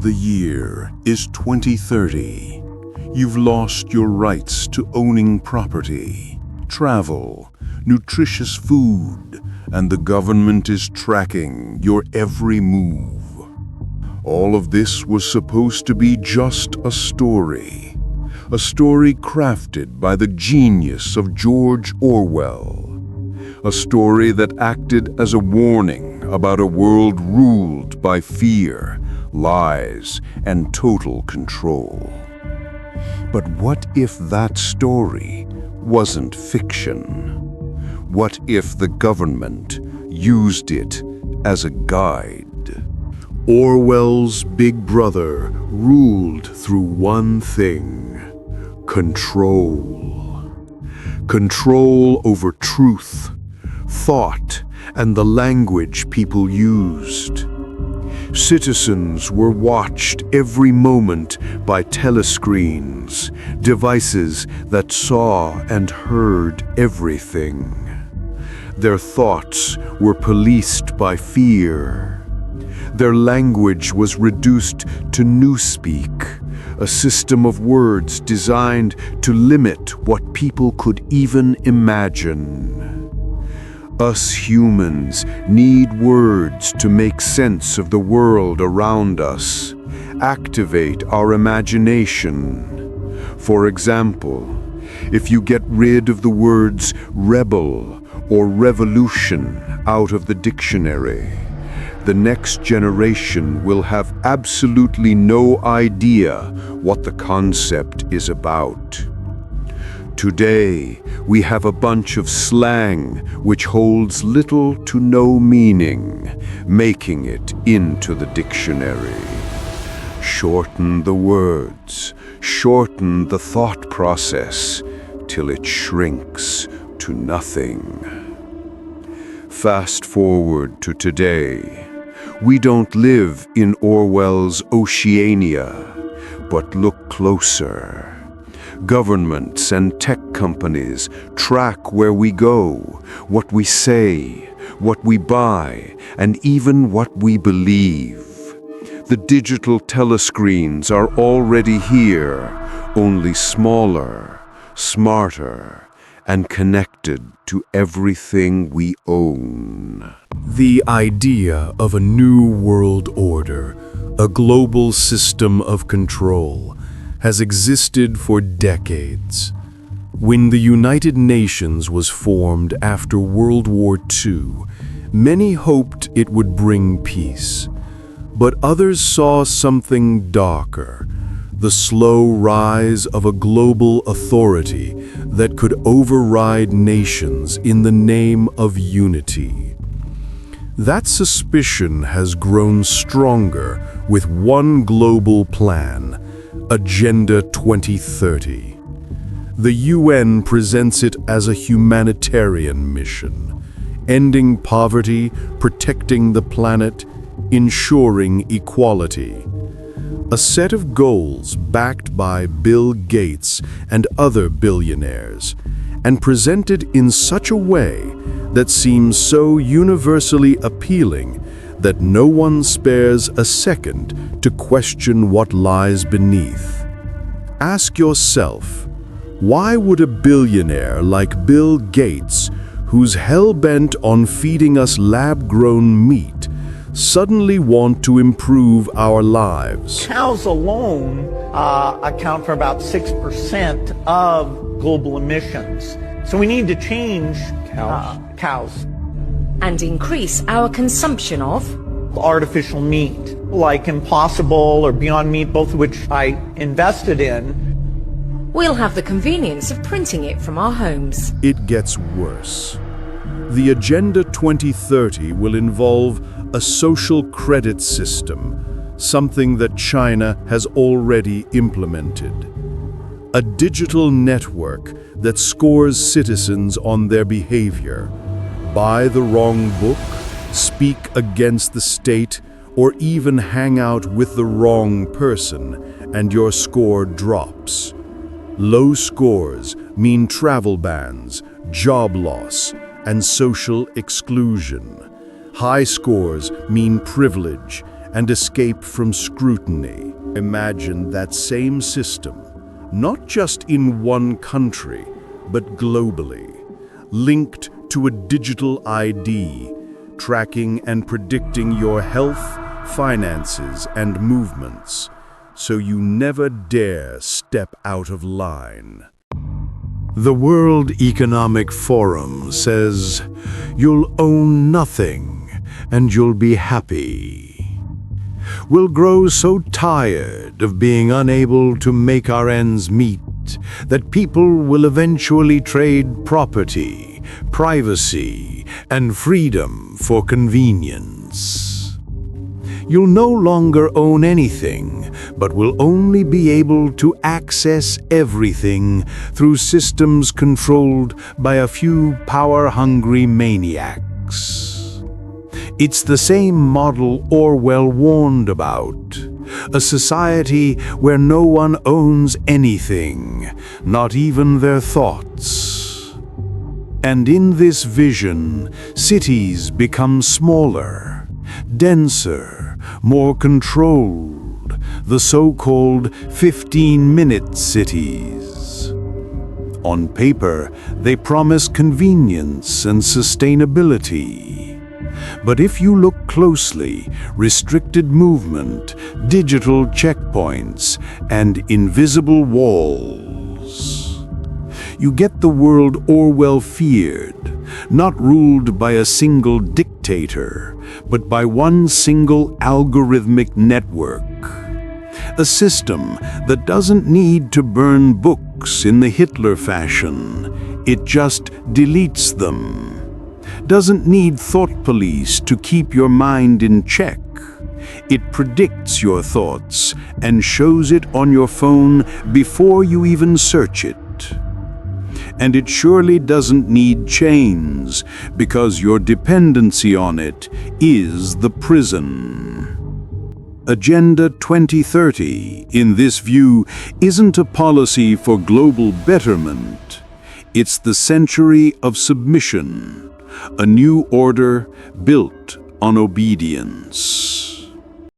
The year is 2030. You've lost your rights to owning property, travel, nutritious food, and the government is tracking your every move. All of this was supposed to be just a story crafted by the genius of George Orwell. A story that acted as a warning about a world ruled by fear, lies, and total control. But what if that story wasn't fiction? What if the government used it as a guide? Orwell's Big Brother ruled through one thing: control. Control over truth, thought, and the language people used. Citizens were watched every moment by telescreens, devices that saw and heard everything. Their thoughts were policed by fear. Their language was reduced to newspeak, a system of words designed to limit what people could even imagine. Us humans need words to make sense of the world around us, activate our imagination. For example, if you get rid of the words rebel or revolution out of the dictionary, the next generation will have absolutely no idea what the concept is about. Today, we have a bunch of slang which holds little to no meaning, making it into the dictionary. Shorten the words, shorten the thought process, till it shrinks to nothing. Fast forward to today. We don't live in Orwell's Oceania, but look closer. Governments and tech companies track where we go, what we say, what we buy, and even what we believe. The digital telescreens are already here, only smaller, smarter, and connected to everything we own. The idea of a new world order, a global system of control, has existed for decades. When the United Nations was formed after World War II, many hoped it would bring peace. But others saw something darker, the slow rise of a global authority that could override nations in the name of unity. That suspicion has grown stronger with one global plan, Agenda 2030. The UN presents it as a humanitarian mission, ending poverty, protecting the planet, ensuring equality. A set of goals backed by Bill Gates and other billionaires, and presented in such a way that seems so universally appealing that no one spares a second to question what lies beneath. Ask yourself, why would a billionaire like Bill Gates, who's hell-bent on feeding us lab-grown meat, suddenly want to improve our lives? Cows alone account for about 6% of global emissions. So we need to change cows. And increase our consumption of artificial meat, like Impossible or Beyond Meat, both of which I invested in. We'll have the convenience of printing it from our homes. It gets worse. The Agenda 2030 will involve a social credit system, something that China has already implemented. A digital network that scores citizens on their behavior. Buy the wrong book, speak against the state, or even hang out with the wrong person, and your score drops. Low scores mean travel bans, job loss, and social exclusion. High scores mean privilege, and escape from scrutiny. Imagine that same system, not just in one country, but globally, linked to a digital ID, tracking and predicting your health, finances, and movements, so you never dare step out of line. The World Economic Forum says, "You'll own nothing and you'll be happy." We'll grow so tired of being unable to make our ends meet that people will eventually trade property, privacy, and freedom for convenience. You'll no longer own anything, but will only be able to access everything through systems controlled by a few power-hungry maniacs. It's the same model Orwell warned about. A society where no one owns anything, not even their thoughts. And in this vision, cities become smaller, denser, more controlled, the so-called 15-minute cities. On paper, they promise convenience and sustainability. But if you look closely, restricted movement, digital checkpoints, and invisible walls, you get the world Orwell feared, not ruled by a single dictator, but by one single algorithmic network. A system that doesn't need to burn books in the Hitler fashion, it just deletes them. Doesn't need thought police to keep your mind in check. It predicts your thoughts and shows it on your phone before you even search it. And it surely doesn't need chains, because your dependency on it is the prison. Agenda 2030, in this view, isn't a policy for global betterment. It's the century of submission, a new order built on obedience.